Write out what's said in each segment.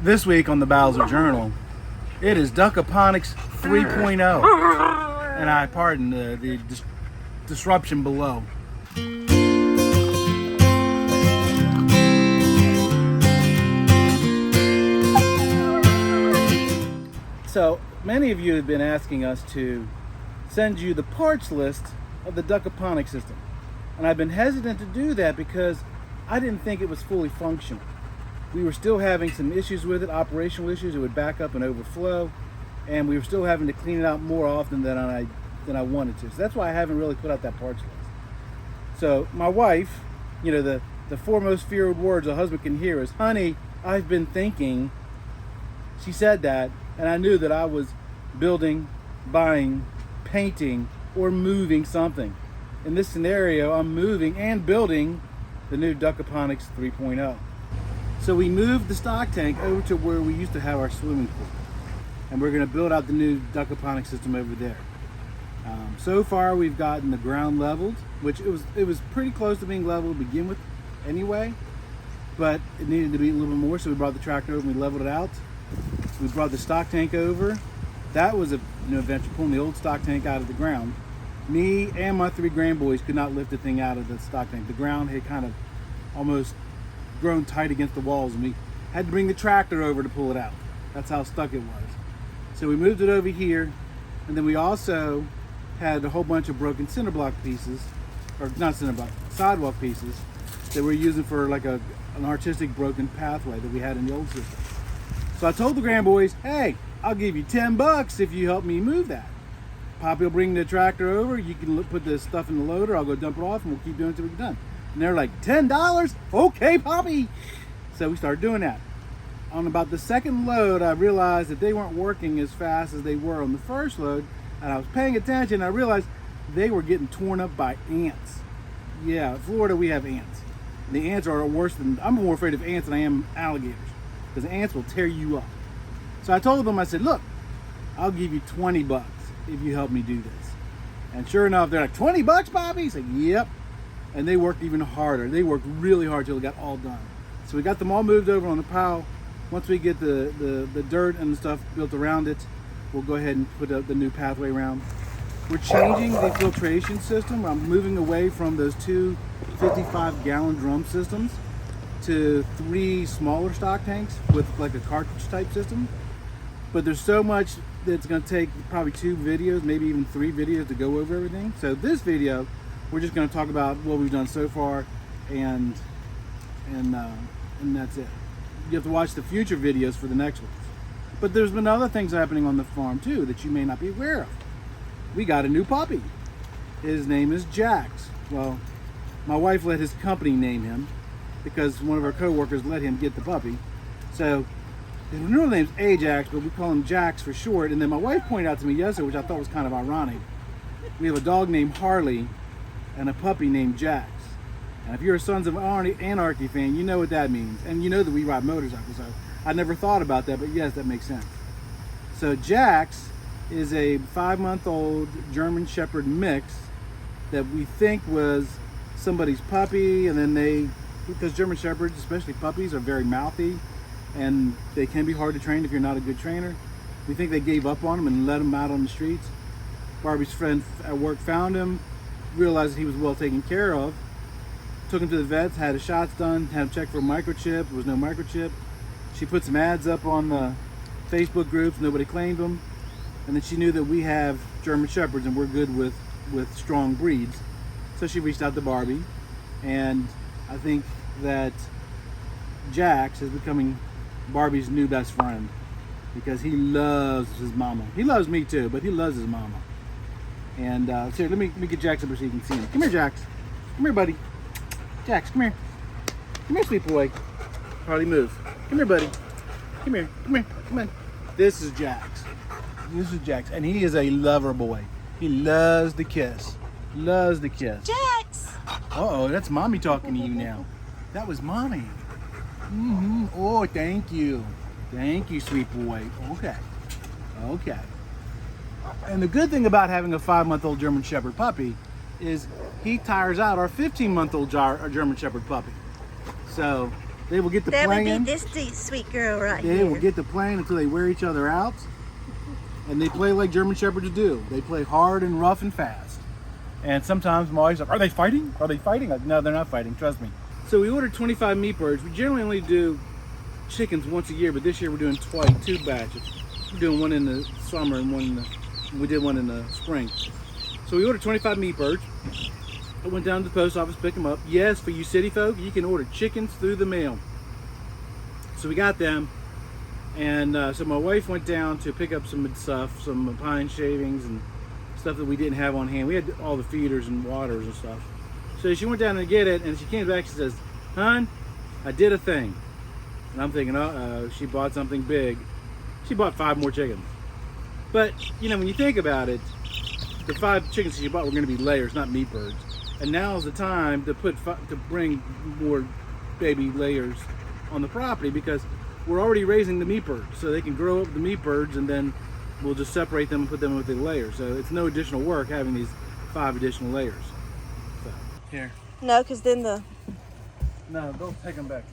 This week on the Bowser Journal, it is Duckaponics 3.0, and I pardon the disruption below. So many of you have been asking us to send you the parts list of the Duckaponics system, and I've been hesitant to do that because I didn't think it was fully functional. We were still having some issues with it, operational issues. It would back up and overflow, and we were still having to clean it out more often than I wanted to. So that's why I haven't really put out that parts list. So my wife, you know, the foremost feared words a husband can hear is, "Honey, I've been thinking." She said that, and I knew that I was building, buying, painting, or moving something. In this scenario, I'm moving and building the new Duckaponics 3.0. So we moved the stock tank over to where we used to have our swimming pool, and we're going to build out the new Duckaponics system over there. So far, we've gotten the ground leveled, which it was pretty close to being leveled to begin with, anyway. But it needed to be a little bit more, so we brought the tractor over and we leveled it out. We brought the stock tank over. That was a adventure, pulling the old stock tank out of the ground. Me and my 3 grandboys could not lift the thing out of the stock tank. The ground had kind of almost grown tight against the walls, and we had to bring the tractor over to pull it out. That's how stuck it was. So we moved it over here, and then we also had a whole bunch of broken cinder block pieces, or not cinder block, sidewalk pieces that we're using for like an artistic broken pathway that we had in the old system. So I told the grandboys, hey, I'll give you $10 if you help me move that. Poppy will bring the tractor over, you can put the stuff in the loader, I'll go dump it off, and we'll keep doing it until we're done. And they're like, $10? Okay, Poppy. So we started doing that. On about the second load, I realized that they weren't working as fast as they were on the first load, and I was paying attention, and I realized they were getting torn up by ants. Yeah, in Florida we have ants. The ants are worse than, I'm more afraid of ants than I am alligators, because the ants will tear you up. So I told them, I said, look, I'll give you $20 if you help me do this. And sure enough, they're like, $20, Poppy? I said, yep. And they worked even harder. They worked really hard till it got all done. So we got them all moved over on the pile. Once we get the dirt and the stuff built around it, we'll go ahead and put up the new pathway around. We're changing the filtration system. I'm moving away from those 2 55-gallon drum systems to 3 smaller stock tanks with like a cartridge type system. But there's so much that's going to take probably 2 videos, maybe even 3 videos to go over everything. So this video, we're just going to talk about what we've done so far, and that's it. You have to watch the future videos for the next ones. But there's been other things happening on the farm too that you may not be aware of. We got a new puppy. His name is Jax. Well, my wife let his company name him because one of our co-workers let him get the puppy. So his real name's Ajax, but we call him Jax for short. And then my wife pointed out to me yesterday, which I thought was kind of ironic. We have a dog named Harley and a puppy named Jax. And if you're a Sons of Anarchy fan, you know what that means. And you know that we ride motorcycles, so I never thought about that, but yes, that makes sense. So Jax is a 5-month-old German Shepherd mix that we think was somebody's puppy, and then because German Shepherds, especially puppies, are very mouthy, and they can be hard to train if you're not a good trainer. We think they gave up on him and let him out on the streets. Barbie's friend at work found him, realized he was well taken care of, took him to the vets, had his shots done, had him checked for a microchip. There was no microchip. She put some ads up on the Facebook groups, nobody claimed them. And then she knew that we have German Shepherds and we're good with strong breeds. So she reached out to Barbie, and I think that Jax is becoming Barbie's new best friend because he loves his mama. He loves me too, but he loves his mama. And so let me get Jax up so you can see him. Come here, Jax. Come here, buddy. Jax, come here. Come here, sweet boy. Harley, move. Come here, buddy. Come here. Come here. Come on. This is Jax. This is Jax, and he is a lover boy. He loves the kiss. Loves the kiss. Jax! Uh-oh, that's mommy talking to you now. That was mommy. Mm-hmm. Oh, thank you. Thank you, sweet boy. Okay. Okay. And the good thing about having a 5-month-old German Shepherd puppy is he tires out our 15-month-old German Shepherd puppy. So They will get to that playing. That would be this sweet girl right here. They will get to playing until they wear each other out. And they play like German Shepherds do. They play hard and rough and fast. And sometimes my wife's like, are they fighting? Are they fighting? Like, no, they're not fighting, trust me. So we ordered 25 meat birds. We generally only do chickens once a year, but this year we're doing two batches. We're doing one in the summer and we did one in the spring. So we ordered 25 meat birds. I went down to the post office, picked them up. Yes, for you city folk, you can order chickens through the mail. So we got them. And so my wife went down to pick up some stuff, some pine shavings and stuff that we didn't have on hand. We had all the feeders and waters and stuff. So she went down to get it, and she came back, she says, hon, I did a thing. And I'm thinking, she bought something big. She bought 5 more chickens. But, you know, when you think about it, the 5 chickens she bought were going to be layers, not meat birds. And now's the time to bring more baby layers on the property, because we're already raising the meat birds, so they can grow up the meat birds, and then we'll just separate them and put them with the layers. So it's no additional work having these 5 additional layers. So, here. No, because then the... No, don't take them back.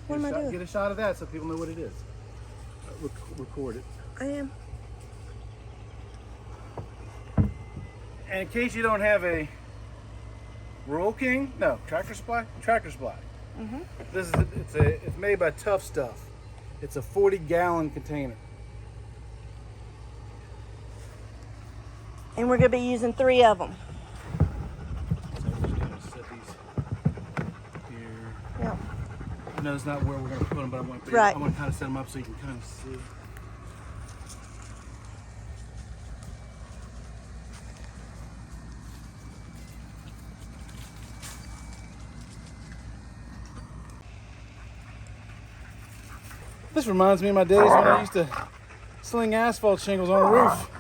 What am I doing? Get a shot of that so people know what it is. Record it. I am. And in case you don't have a Roll King, no, Tractor Supply. Mm-hmm. It's made by Tough Stuff. It's a 40-gallon container. And we're going to be using 3 of them. So we're just going to set these here. Yep. No, it's not where we're going to put them, but I want to kind of set them up so you can kind of see. This reminds me of my days when I used to sling asphalt shingles on the roof.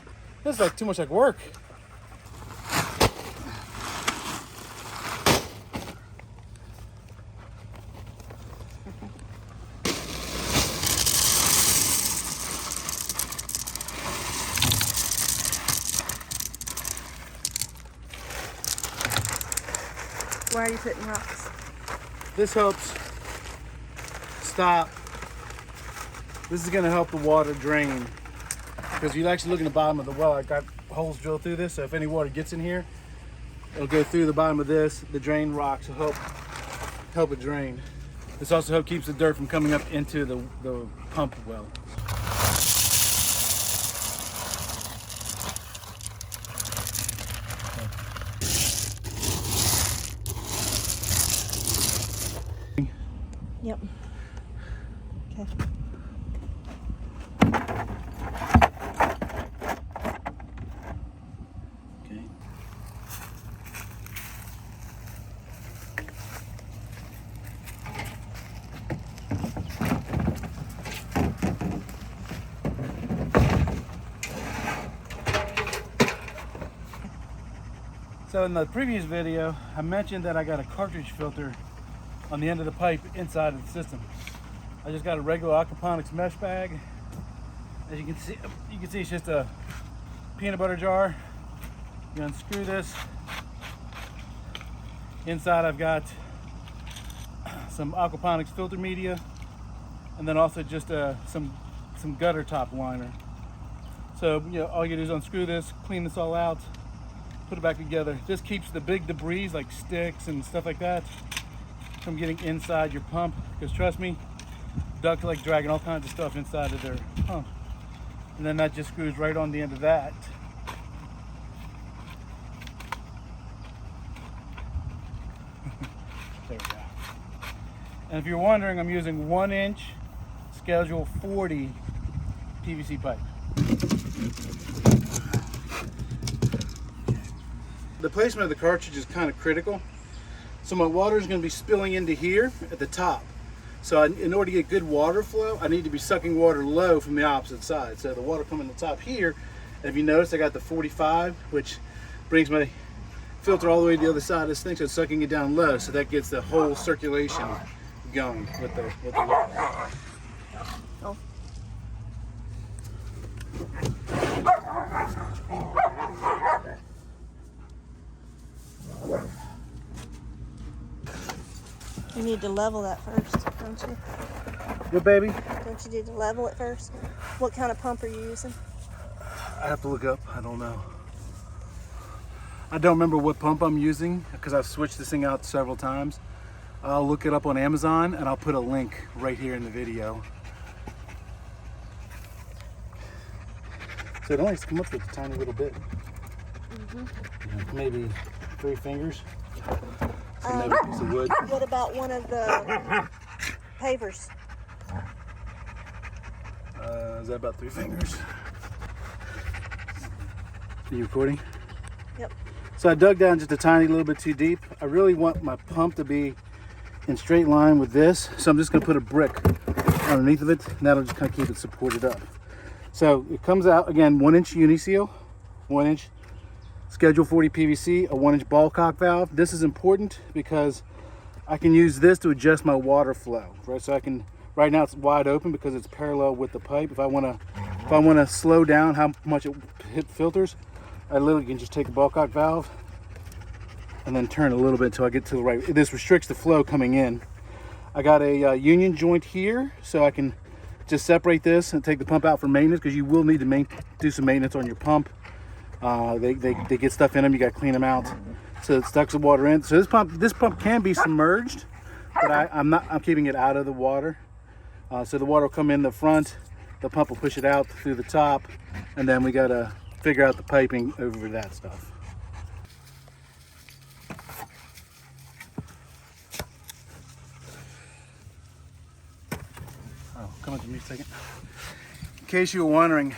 This is like too much like work. Why are you putting rocks? This helps stop. This is going to help the water drain, because you actually look in the bottom of the well. I got holes drilled through this, so if any water gets in here, it'll go through the bottom of this. The drain rocks will help it drain. This also keeps the dirt from coming up into the pump well. Yep. Okay. Okay. So in the previous video, I mentioned that I got a cartridge filter on the end of the pipe inside of the system. I just got a regular Duckaponics mesh bag. As you can see it's just a peanut butter jar. You unscrew this. Inside I've got some aquaponics filter media, and then also just some gutter top liner. So all you do is unscrew this, clean this all out, put it back together. This keeps the big debris like sticks and stuff like that from getting inside your pump, because trust me, ducks like dragging all kinds of stuff inside of their pump. And then that just screws right on the end of that. There we go. And if you're wondering, I'm using 1-inch schedule 40 PVC pipe. The placement of the cartridge is kind of critical. So my water is going to be spilling into here at the top. So in order to get good water flow, I need to be sucking water low from the opposite side. So the water coming to the top here, and if you notice, I got the 45, which brings my filter all the way to the other side of this thing, so it's sucking it down low, so that gets the whole circulation going with the water. Oh. You need to level that first, don't you? Good, baby? Don't you need to level it first? What kind of pump are you using? I have to look up. I don't know. I don't remember what pump I'm using because I've switched this thing out several times. I'll look it up on Amazon and I'll put a link right here in the video. So it only comes up with a tiny little bit. Maybe 3 fingers. So maybe a piece of wood. What about one of the pavers? Is that about 3 fingers? Are you recording? Yep. So I dug down just a tiny little bit too deep. I really want my pump to be in straight line with this. So I'm just gonna put a brick underneath of it and that'll just kind of keep it supported up. So it comes out, again, 1-inch Uniseal, 1-inch Schedule 40 PVC, a 1-inch ball cock valve. This is important because I can use this to adjust my water flow, right? So I can, right now it's wide open because it's parallel with the pipe. If I wanna slow down how much it filters, I literally can just take the ball cock valve and then turn a little bit until I get to the right. This restricts the flow coming in. I got a union joint here, so I can just separate this and take the pump out for maintenance because you will need to do some maintenance on your pump. They get stuff in them, you got to clean them out. So it sucks the water in. So this pump can be submerged, but I'm keeping it out of the water. So the water will come in the front, the pump will push it out through the top, and then we got to figure out the piping over that stuff. Oh, come up to me a second. In case you were wondering,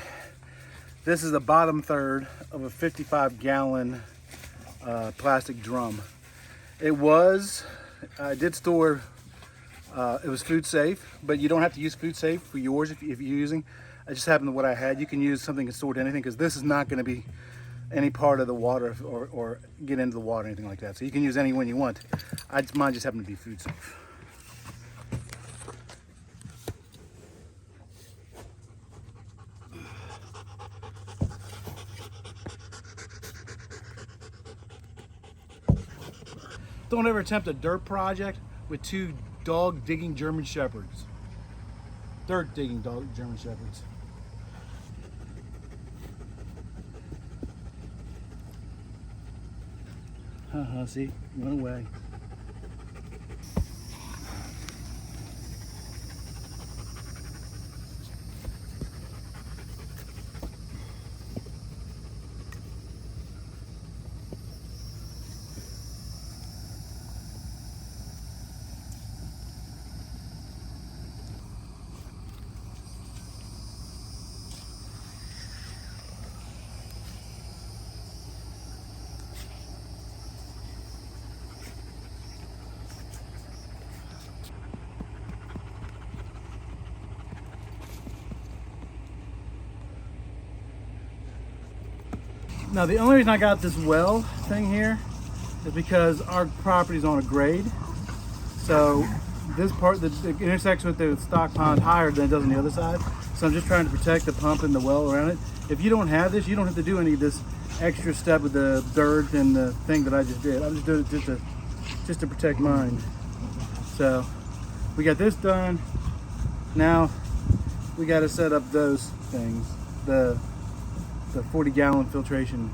this is the bottom third of a 55-gallon plastic drum. I did store, it was food safe, but you don't have to use food safe for yours if you're using. I just happened to what I had. You can use something that's stored anything because this is not going to be any part of the water or get into the water or anything like that. So you can use any one you want. Mine just happened to be food safe. Don't ever attempt a dirt project with 2 dog digging German Shepherds. Dirt digging German Shepherds. See, went away. Now the only reason I got this well thing here is because our property's on a grade. So this part that intersects with the stock pond higher than it does on the other side. So I'm just trying to protect the pump and the well around it. If you don't have this, you don't have to do any of this extra step with the dirt and the thing that I just did. I'm just doing it just to protect mine. So we got this done. Now we got to set up those things, the 40-gallon filtration